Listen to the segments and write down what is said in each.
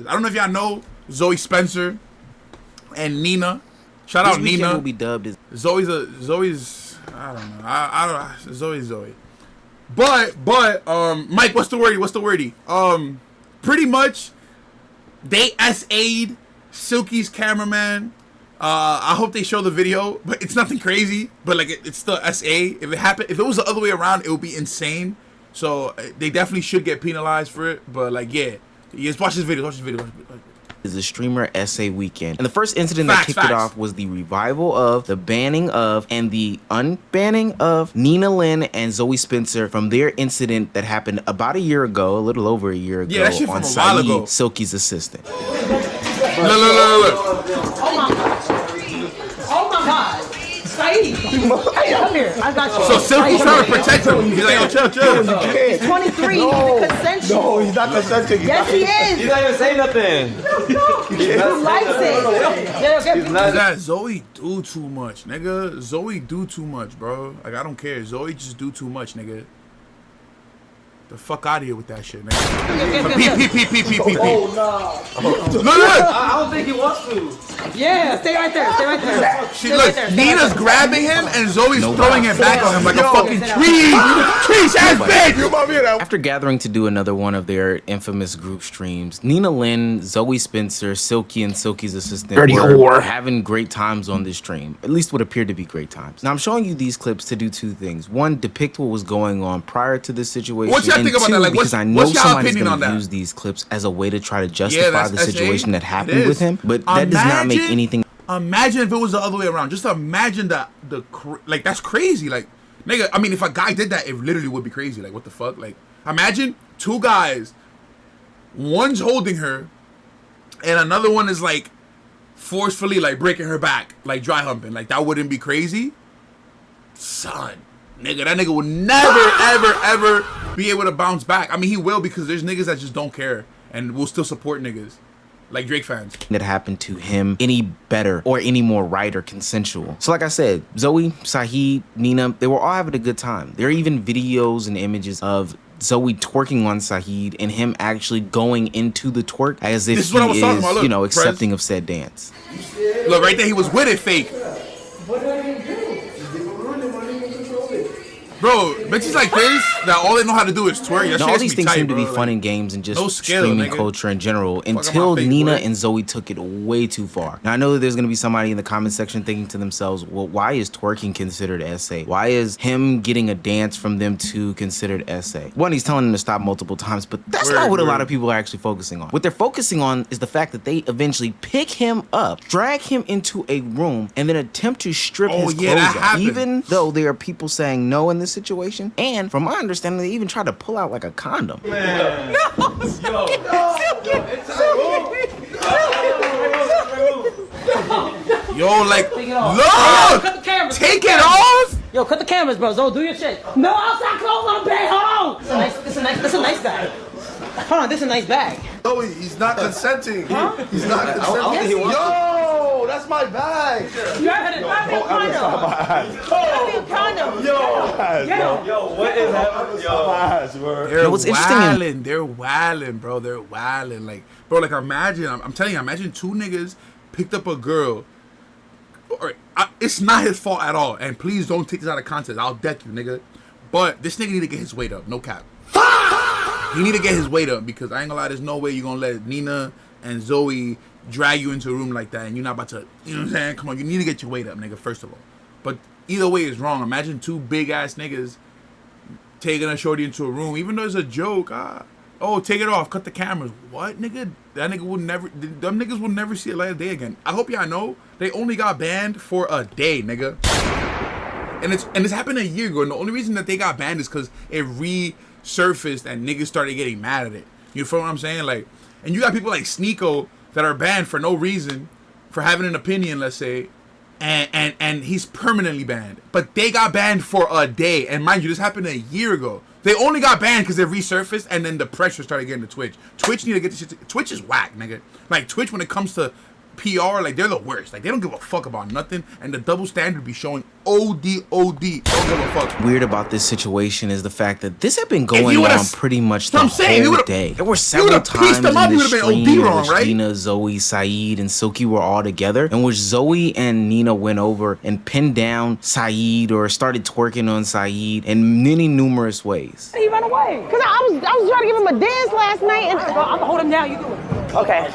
I don't know if y'all know Zoe Spencer and Nina. Shout This out weekend Nina. will be dubbed as Zoe's I don't know. I don't. Zoe. But Mike, what's the wordy? Pretty much they SA'd Silky's cameraman. I hope they show the video, but it's nothing crazy. But like it's still SA. If it was the other way around, it would be insane. So they definitely should get penalized for it. But like, yeah, just watch this video. is the streamer SA weekend. And the first incident that kicked it off was the revival of, the banning of, and the unbanning of Nina Lynn and Zoe Spencer from their incident that happened about a year ago, a little over a year ago, that shit on from a while ago. Saeed, Silky's assistant. Look. Oh my God. Saeed, come here. I got you. So Silky's trying to protect him. He's like, yo, chill. He's 23. He's consensual. No, he's not consenting. Yes, he is. He's not even saying nothing. He likes it. That Zoe do too much, nigga. Zoe do too much, bro. Like, I don't care. Zoe just do too much, nigga. The fuck out of here with that shit, nigga. Peep. Oh, no. Look. I don't think he wants to. Yeah, stay right there. Nina's grabbing him and Zoe's throwing it back on him like a fucking tree. Tree-ass bitch. After gathering to do another one of their infamous group streams, Nina Lynn, Zoe Spencer, Silky, and Silky's assistant were having great times on this stream. At least what appeared to be great times. Now I'm showing you these clips to do two things. One, depict what was going on prior to this situation. What y'all think about that? Like, because I know what's y'all somebody's opinion on going to that? use these clips as a way to try to justify the situation that happened It with him, but that does not make anything. Imagine if it was the other way around. Just imagine like that's crazy. Like, nigga, I mean, if a guy did that, it literally would be crazy. Like, what the fuck? Like, imagine two guys, one's holding her, and another one is like forcefully like breaking her back, like dry humping. Like, that wouldn't be crazy, son. Nigga, that nigga would never, ever be able to bounce back. I mean, he will, because there's niggas that just don't care and will still support niggas. Like Drake fans. That happened to him any better or any more right or consensual. So like I said, Zoe, Saeed, Nina, they were all having a good time. There are even videos and images of Zoe twerking on Saeed and him actually going into the twerk as if he is, Look, you know, accepting of said dance. Look, right there, he was with it fake. Bro, bitches like this, that all they know how to do is twerk. That Now, shit all these things tight, seem to be bro. fun Like, and games and just no skill, streaming nigga. culture in general Fuck until my face, Nina boy. and Zoe took it way too far. Now, I know that there's going to be somebody in the comment section thinking to themselves, well, why is twerking considered SA? Why is him getting a dance from them two considered SA? One, he's telling them to stop multiple times, but that's not what a lot of people are actually focusing on. What they're focusing on is the fact that they eventually pick him up, drag him into a room, and then attempt to strip his clothes off, even though there are people saying no in this situation. And from my understanding, they even tried to pull out like a condom. Man. No! Yo, like, Cut the cameras. take it off. Yo, cut the cameras, bro. Zo, do your shit. No outside clothes on the bed. Hold on. This is a nice guy. Hold on, this is a nice bag. No, he's not consenting. Huh? He's not consenting. Yo, that's my bag. You heard it. Grab me a condom. Grab me a condom. Yo, what is happening? Yo. They're what's interesting They're wildin', bro. They're wildin'. Like, bro, like, imagine, I'm telling you, imagine two niggas picked up a girl. It's not his fault at all. And please don't take this out of context. I'll deck you, nigga. But this nigga need to get his weight up. No cap. He need to get his weight up, because I ain't gonna lie, there's no way you're gonna let Nina and Zoe drag you into a room like that and you're not about to, you know what I'm saying? Come on, you need to get your weight up, nigga, first of all. But either way is wrong. Imagine two big ass niggas taking a shorty into a room, even though it's a joke. Oh, take it off, cut the cameras. What, nigga? That nigga will never, them niggas will never see a light of day again. I hope y'all know they only got banned for a day, nigga. And it's happened a year ago, and the only reason that they got banned is because it resurfaced and niggas started getting mad at it. You feel what I'm saying? Like, and you got people like Sneeko that are banned for no reason, for having an opinion, let's say, and he's permanently banned. But they got banned for a day, and mind you, this happened a year ago. They only got banned because they resurfaced, and then the pressure started getting to Twitch. Twitch need to get this shit. Twitch is whack, nigga. Like, Twitch, when it comes to PR, like they're the worst. Like they don't give a fuck about nothing, and the double standard be showing OD. Don't give a fuck. Weird about this situation is the fact that this had been going on pretty much the I'm saying, whole day. There were several times in the stream in which Nina, Zoe, Saeed, and Silky were all together, in which Zoe and Nina went over and pinned down Saeed or started twerking on Saeed in many numerous ways. He ran away. Cause I was trying to give him a dance last night, and I'm gonna hold him down. You do it. okay.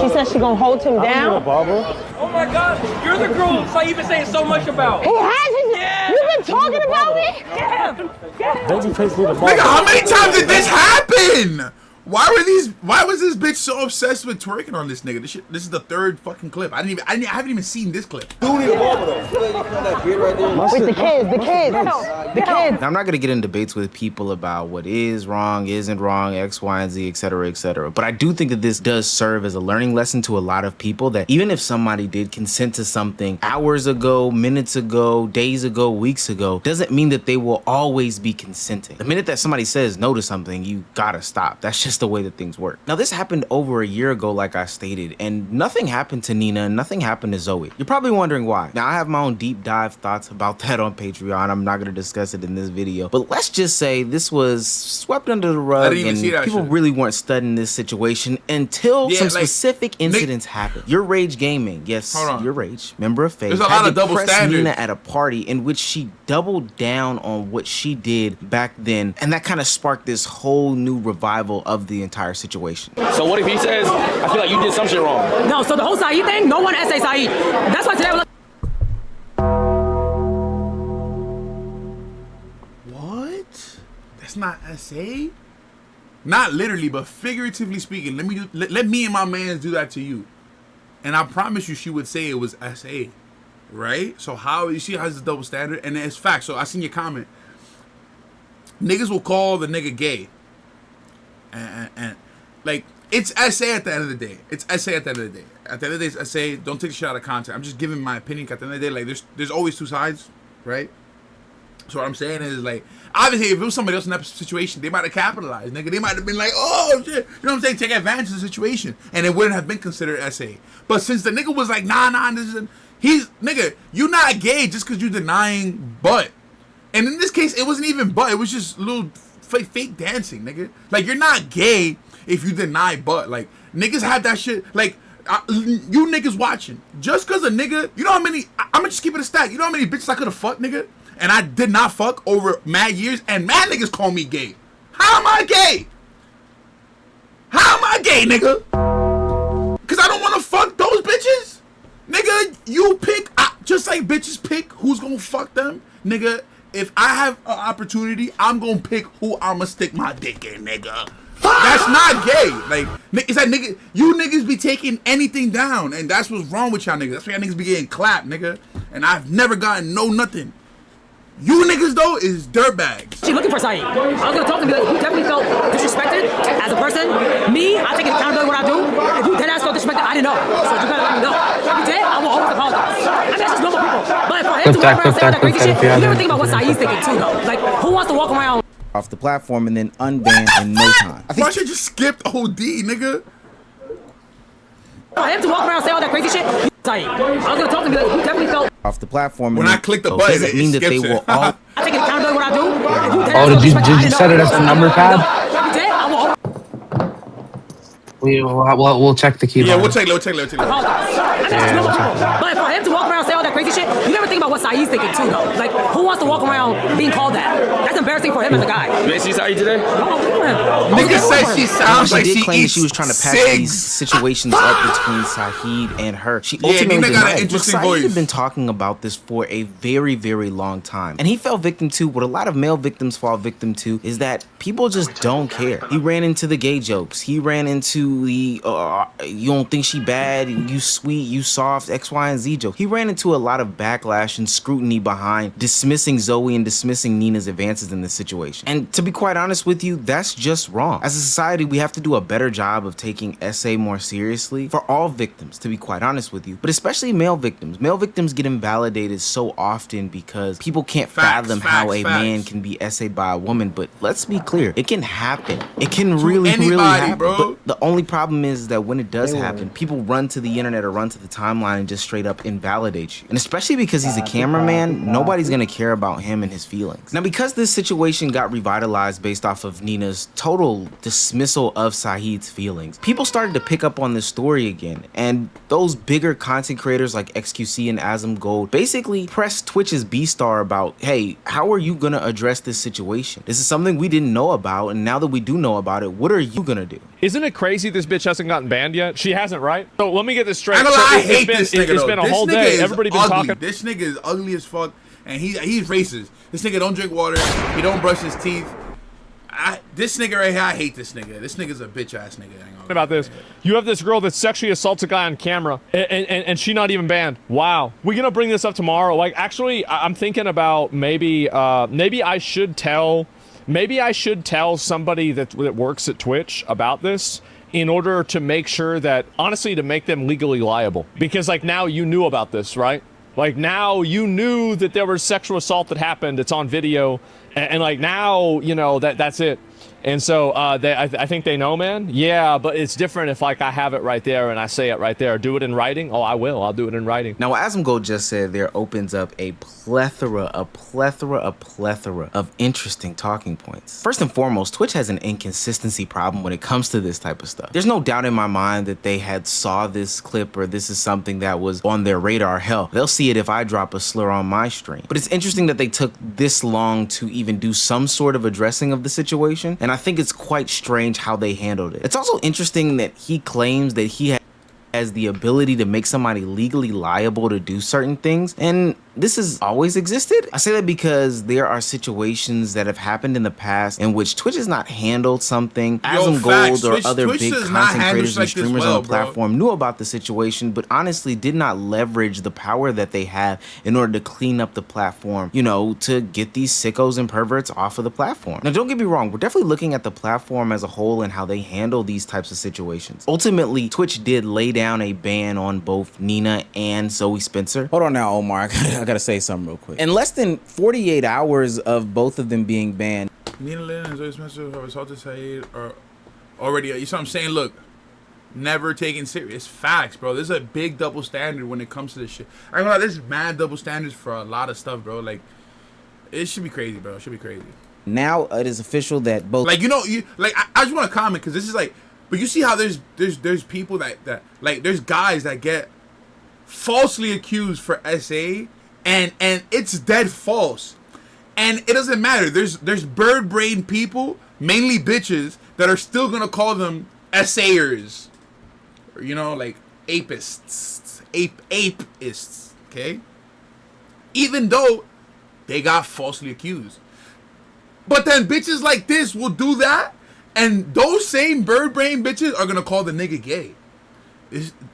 She said she gonna hold him down. Oh my God, you're the girl Saeed been saying so much about. He has. Yeah. You've been talking about me. Get him. Nigga, how many times did this happen? Why was this bitch so obsessed with twerking on this nigga? This is the third fucking clip. I haven't even seen this clip. With the kids. Now, I'm not going to get in debates with people about what is wrong, isn't wrong, X, Y, and Z, etc., etc. But I do think that this does serve as a learning lesson to a lot of people that even if somebody did consent to something hours ago, minutes ago, days ago, weeks ago, doesn't mean that they will always be consenting. The minute that somebody says no to something, you gotta stop. That's just the way that things work. Now, this happened over a year ago, like I stated, and nothing happened to Nina and nothing happened to Zoe. You're probably wondering why. Now, I have my own deep dive thoughts about that on Patreon. I'm not going to discuss it in this video, but let's just say this was swept under the rug and people really weren't studying this situation until some specific incidents happened. Your Rage Gaming, yes, Your Rage, member of Faith, had to press Nina at a party in which she doubled down on what she did back then, and that kind of sparked this whole new revival of the entire situation. So what if he says, I feel like you did some shit wrong? No, so the whole Saeed thing, no one essay Saeed. That's why today I was What? That's not SA? Not literally, but figuratively speaking. Let me and my mans do that to you. And I promise you she would say it was SA. Right? So how you see how it's a double standard? And it's fact. So I seen your comment. Niggas will call the nigga gay. And like it's SA at the end of the day. It's SA at the end of the day. At the end of the day, it's SA. Don't take the shit out of context. I'm just giving my opinion. At the end of the day, like there's always two sides, right? So what I'm saying is, like, obviously, if it was somebody else in that situation, they might have capitalized, nigga. They might have been like, oh shit, you know what I'm saying? Take advantage of the situation, and it wouldn't have been considered SA. But since the nigga was like, nah, this is nigga, you not gay just because you denying butt. And in this case, it wasn't even butt. It was just little fake dancing, nigga. Like, you're not gay if you deny butt. Like, niggas have that shit. Like, you niggas watching. Just because a nigga, you know how many, I'm gonna just keep it a stack. You know how many bitches I could have fucked, nigga? And I did not fuck over mad years, and mad niggas call me gay. How am I gay? How am I gay, nigga? Because I don't want to fuck those bitches? Nigga, you pick, just like bitches pick who's gonna fuck them, nigga. If I have an opportunity, I'm gonna pick who I'ma stick my dick in, nigga. That's not gay. Like, it's that nigga, you niggas be taking anything down, and that's what's wrong with y'all niggas. That's why y'all niggas be getting clapped, nigga. And I've never gotten no nothing. You niggas though is dirtbags. She's looking for Saeed. I was gonna talk to him, like, you definitely felt disrespected as a person. Me, I take accountability what I do. If you dead ass felt disrespected, I didn't know. So you gotta let me know. If you did, I will always apologize. I mean, that's just normal people. But for him to walk around saying all that crazy shit, you never think about what Saeed's thinking too, though. Like, who wants to walk around off the platform and then unbanned in no time? I think I should just skipped OD, nigga. For him to walk around saying all that crazy shit, Saeed. I was gonna talk to him, like, you definitely felt off the platform. When I click the button, doesn't mean that they will all. I take accountability what I do. Oh, did you set it as a number pad? We'll check the keyboard. Yeah, we'll check. But for him to walk around and say all that crazy shit, you never think about what Saeed's thinking too, though. Like, who wants to walk around being called that? That's embarrassing for him as a guy. You ain't see Saeed today? Nigga said she sounds like she claimed she was trying to patch these situations up between Saeed and her. She ultimately got an interesting voice. Saeed had been talking about this for a very, very long time, and he fell victim to what a lot of male victims fall victim to is that people just don't care. He ran into the gay jokes. He ran into the you don't think she bad, you sweet, you soft, X, Y, and Z joke. He ran into a lot of backlash and scrutiny behind dismissing Zoe and dismissing Nina's advances in this situation. And to be quite honest with you, that's just wrong. As a society, we have to do a better job of taking SA more seriously for all victims, to be quite honest with you, but especially male victims. Male victims get invalidated so often because people can't fathom how a man can be SA'd by a woman, but let's be clear, it can happen. It can really happen. Bro. But the only only problem is that when it does happen, people run to the internet or run to the timeline and just straight up invalidate you. And especially because he's a cameraman, nobody's gonna care about him and his feelings. Now, because this situation got revitalized based off of Nina's total dismissal of Saeed's feelings, people started to pick up on this story again, and those bigger content creators like XQC and Azam Gold basically pressed Twitch's B-Star about, hey, how are you gonna address this situation? This is something we didn't know about, and now that we do know about it, what are you gonna do? Isn't it crazy this bitch hasn't gotten banned yet? She hasn't, right? So let me get this straight. I hate this nigga. It's been a whole day. Everybody been talking. This nigga is ugly as fuck, and he's racist. This nigga don't drink water. He don't brush his teeth. This nigga right here, I hate this nigga. This nigga's a bitch ass nigga. About this, you have this girl that sexually assaults a guy on camera, and she not even banned. Wow, we're gonna bring this up tomorrow. Like, actually, I'm thinking about maybe I should tell somebody that works at Twitch about this, in order to make sure that, honestly, to make them legally liable. Because like, now you knew about this, right? Like, now you knew that there was sexual assault that happened. It's on video, and like, now you know that's it. And so I think they know, man. Yeah, but it's different if like I have it right there and I say it right there. Do it in writing? Oh, I will. I'll do it in writing. Now, what Azam Gold just said there opens up a plethora of interesting talking points. First and foremost, Twitch has an inconsistency problem when it comes to this type of stuff. There's no doubt in my mind that they had saw this clip or this is something that was on their radar. Hell, they'll see it if I drop a slur on my stream. But it's interesting that they took this long to even do some sort of addressing of the situation, and I think it's quite strange how they handled it. It's also interesting that he claims that he has the ability to make somebody legally liable to do certain things, and this has always existed. I say that because there are situations that have happened in the past in which Twitch has not handled something. Azam Gold or other big content creators and streamers on the platform knew about the situation, but honestly did not leverage the power that they have in order to clean up the platform, you know, to get these sickos and perverts off of the platform. Now, don't get me wrong, we're definitely looking at the platform as a whole and how they handle these types of situations. Ultimately, Twitch did lay down a ban on both Nina and Zoe Spencer. Hold on now, Omar. I gotta say something real quick. In less than 48 hours of both of them being banned, Nina Lynn and Zoe Spencer have assaulted Saeed are already, you see what I'm saying? Look, never taken serious. Facts, bro. There's a big double standard when it comes to this shit. I don't know, there's mad double standards for a lot of stuff, bro. Like, it should be crazy, bro. It should be crazy. Now it is official that both, like, you know, I just want to comment because this is like, but you see how there's people that like, there's guys that get falsely accused for SA, and it's dead false, and it doesn't matter. There's bird brain people, mainly bitches, that are still gonna call them SAers, or, you know, like apeists, apeists, okay? Even though they got falsely accused, but then bitches like this will do that. And those same bird brain bitches are gonna call the nigga gay.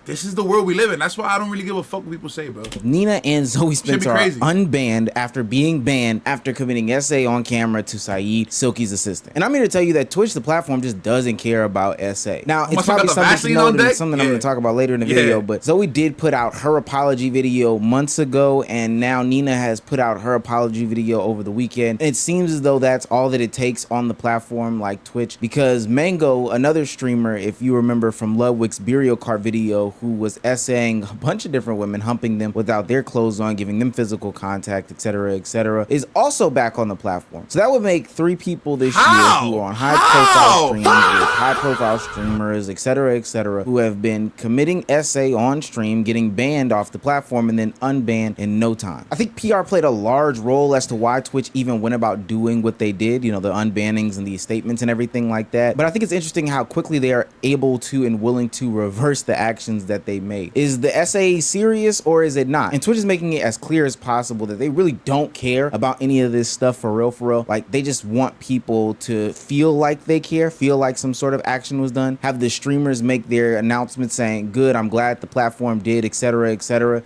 This is the world we live in. That's why I don't really give a fuck what people say, bro. Nina and Zoe Spencer are unbanned after being banned after committing SA on camera to Saeed, Silky's assistant. And I'm here to tell you that Twitch, the platform, just doesn't care about SA. Now, it's probably something to note and something I'm going to talk about later in the video, but Zoe did put out her apology video months ago, and now Nina has put out her apology video over the weekend. It seems as though that's all that it takes on the platform like Twitch, because Mango, another streamer, if you remember from Ludwig's burial card video, who was essaying a bunch of different women, humping them without their clothes on, giving them physical contact, etc., is also back on the platform. So that would make 3 people this year who are on high-profile streams, with high-profile streamers, etc., who have been committing SA on stream, getting banned off the platform, and then unbanned in no time. I think PR played a large role as to why Twitch even went about doing what they did, you know, the unbannings and the statements and everything like that. But I think it's interesting how quickly they are able to and willing to reverse the actions that they made. Is the SA serious or is it not? And Twitch is making it as clear as possible that they really don't care about any of this stuff for real. Like, they just want people to feel like they care, feel like some sort of action was done, have the streamers make their announcements saying, good, I'm glad the platform did, etc.,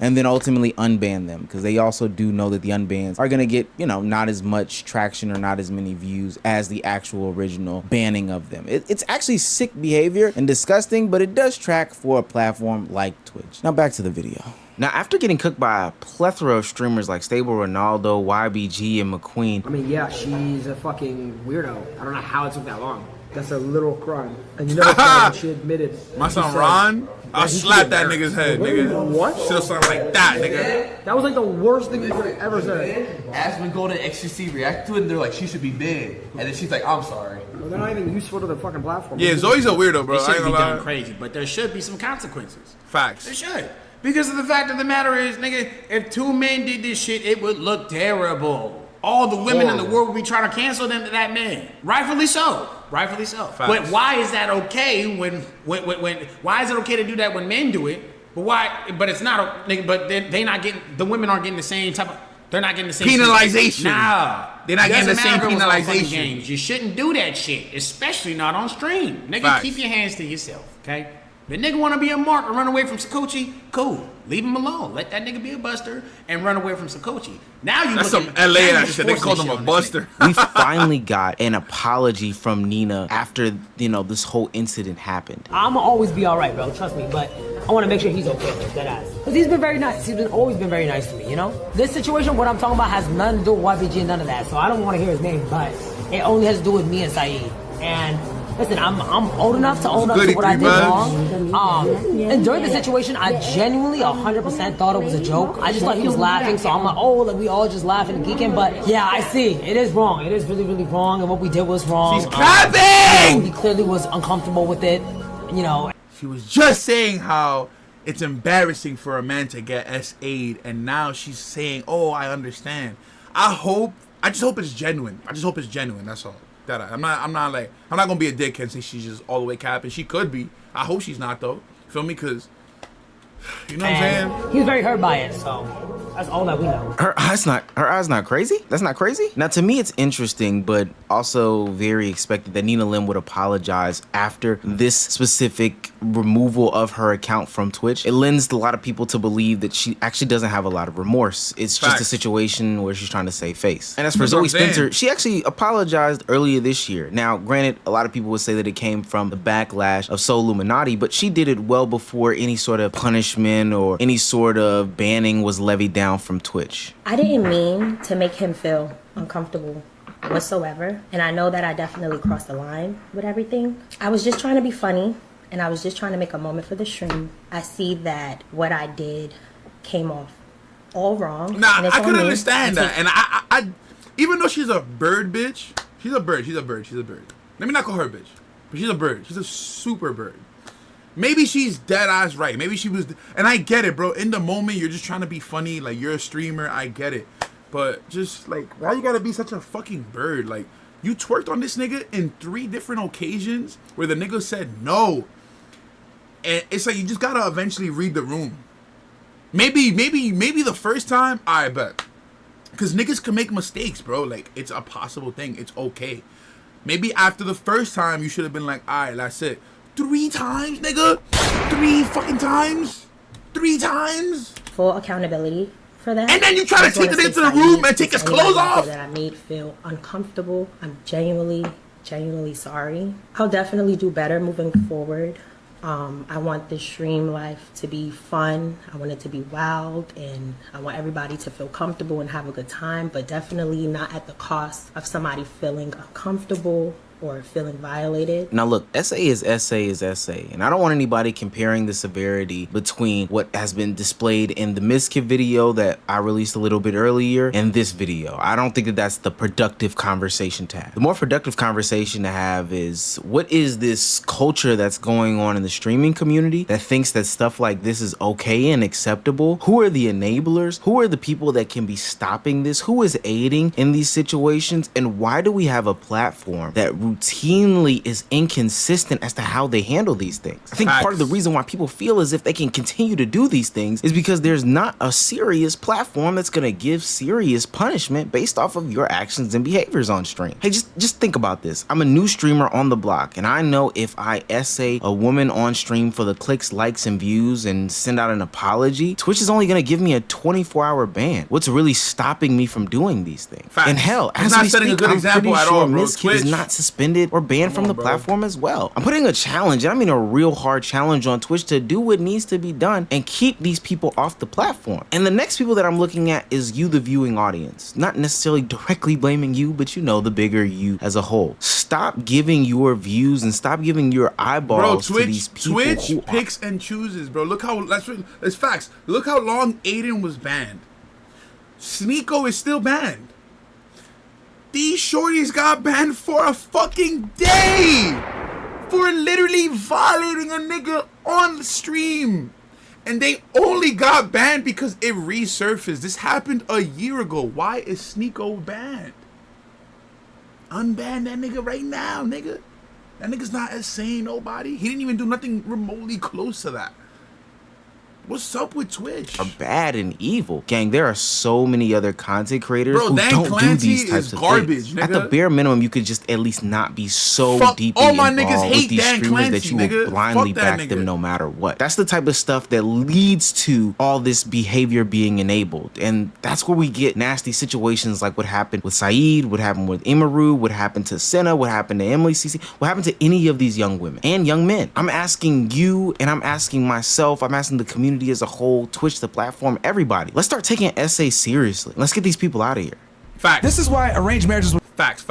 and then ultimately unban them, because they also do know that the unbans are going to get, you know, not as much traction or not as many views as the actual original banning of them. It's actually sick behavior and disgusting, but it does track for a platform like Twitch. Now back to the video. Now, after getting cooked by a plethora of streamers like Stable Ronaldo, YBG, and McQueen. I mean, yeah, she's a fucking weirdo. I don't know how it took that long. That's a literal crime. And you never saw when she admitted. My son She said Ron, I'll he should slap get that married. nigga's head, nigga. What? Still something like that, nigga. That was like the worst thing you could have ever said. Aspen Golden XCC reacted to it and they're like, she should be banned. And then she's like, I'm sorry. Well, they're not even useful to their fucking platform. Yeah, Zoe's a weirdo, bro. It I ain't shouldn't be gonna done lie. crazy, but there should be some consequences. Facts. There should. Because of the fact of the matter is, nigga, if two men did this shit, it would look terrible. All the women in the world would be trying to cancel them to that man. Rightfully so. Rightfully so. Facts. But why is that okay when why is it okay to do that when men do it? But why? But it's not. Nigga, but they not getting. The women aren't getting the same type of. They're not getting the same Penalization. Nah, They're not getting the Doesn't same matter if it was on fucking penalization. games. You shouldn't do that shit, especially not on stream. Nigga, Facts. keep your hands to yourself, okay? The nigga want to be a mark and run away from Sakochi, cool. Leave him alone. Let that nigga be a buster and run away from Sakochi. Now you That's looking, some LA now you ass shit. They forcing called him shit a on this buster. We finally got an apology from Nina after, you know, this whole incident happened. I'ma always be all right, bro. Trust me. But I want to make sure he's okay with that ass. Because he's been very nice. He's always been very nice to me, you know? This situation, what I'm talking about, has nothing to do with YBG and none of that. So I don't want to hear his name, but it only has to do with me and Saeed. And listen, I'm old enough to own up to what I did wrong. And during the situation, I genuinely 100% thought it was a joke. I just thought he was laughing, so I'm like, oh, like we all just laughing and geeking. But yeah, I see. It is wrong. It is really, really wrong. And what we did was wrong. She's capping! He clearly was uncomfortable with it, you know. She was just saying how it's embarrassing for a man to get SA'd, and now she's saying, "Oh, I understand." I just hope it's genuine. I just hope it's genuine. That's all. I'm not gonna be a dickhead and say she's just all the way capping. She could be. I hope she's not though. Feel me? Cause you know what I'm saying? He was very hurt by it, so that's all that we know. Her eyes not crazy? That's not crazy? Now to me it's interesting, but also very expected that Nina Lim would apologize after this specific removal of her account from Twitch. It lends a lot of people to believe that she actually doesn't have a lot of remorse. It's just a situation where she's trying to save face. And as for That's what Zoe I'm saying. Spencer, she actually apologized earlier this year. Now, granted, a lot of people would say that it came from the backlash of Soul Illuminati, but she did it well before any sort of punishment or any sort of banning was levied down from Twitch. I didn't mean to make him feel uncomfortable whatsoever. And I know that I definitely crossed the line with everything. I was just trying to be funny and I was just trying to make a moment for the stream. I see that what I did came off all wrong. Nah, and it's I could on me. understand that. And I even though she's a bird bitch, she's a bird. Let me not call her a bitch, but she's a bird. She's a super bird. Maybe she's dead ass right. Maybe she was, and I get it, bro. In the moment, you're just trying to be funny. Like, you're a streamer. I get it. But just, like, why you gotta be such a fucking bird? Like, you twerked on this nigga in 3 different occasions where the nigga said no. And it's like, you just gotta eventually read the room. Maybe the first time, I bet. Because niggas can make mistakes, bro. Like, it's a possible thing. It's okay. Maybe after the first time, you should have been like, all right, that's it. 3 times, nigga? 3 fucking times? 3 times? Full accountability for that. And then you try to I just take wanna it into say the room Saeed, and take his anybody clothes out there off? that I made feel uncomfortable. I'm genuinely sorry. I'll definitely do better moving forward. I want this stream life to be fun. I want it to be wild, and I want everybody to feel comfortable and have a good time, but definitely not at the cost of somebody feeling uncomfortable or feeling violated. Now look, SA is SA, and I don't want anybody comparing the severity between what has been displayed in the Mizkit video that I released a little bit earlier and this video. I don't think that that's the productive conversation to have. The more productive conversation to have is, what is this culture that's going on in the streaming community that thinks that stuff like this is okay and acceptable? Who are the enablers? Who are the people that can be stopping this? Who is aiding in these situations? And why do we have a platform that routinely is inconsistent as to how they handle these things? I think part of the reason why people feel as if they can continue to do these things is because there's not a serious platform that's gonna give serious punishment based off of your actions and behaviors on stream. Hey, just think about this. I'm a new streamer on the block, and I know if I essay a woman on stream for the clicks, likes, and views and send out an apology, Twitch is only gonna give me a 24-hour ban. What's really stopping me from doing these things? Facts. And hell, It's as not we setting a speak, good I'm example pretty at sure all, bro. Mizkit is Twitch- not suspended suspended or banned from the platform as well. I'm putting a challenge, and I mean a real hard challenge on Twitch to do what needs to be done and keep these people off the platform. And the next people that I'm looking at is you, the viewing audience. Not necessarily directly blaming you, but you know, the bigger you as a whole. Stop giving your views and stop giving your eyeballs to these people. Twitch picks and chooses, bro. Look how, that's facts. Look how long Aiden was banned. Sneeko is still banned. These shorties got banned for a fucking day for literally violating a nigga on the stream. And they only got banned because it resurfaced. This happened a year ago. Why is Sneeko banned? Unban that nigga right now, nigga. That nigga's not saying nobody. He didn't even do nothing remotely close to that. What's up with Twitch? Are bad and evil. Gang, there are so many other content creators who Dan don't Clancy do these types of garbage, things. nigga. At the bare minimum, you could just at least not be so deeply all my involved niggas hate with these Dan streamers Clancy, that you nigga. will blindly Fuck that back them nigga. no matter what. That's the type of stuff that leads to all this behavior being enabled. And that's where we get nasty situations like what happened with Saeed, what happened with Imaru, what happened to Senna, what happened to Emily CC, what happened to any of these young women and young men. I'm asking you, and I'm asking myself, I'm asking the community as a whole, Twitch, the platform, everybody. Let's start taking SA seriously. Let's get these people out of here. Facts. This is why arranged marriages. Facts.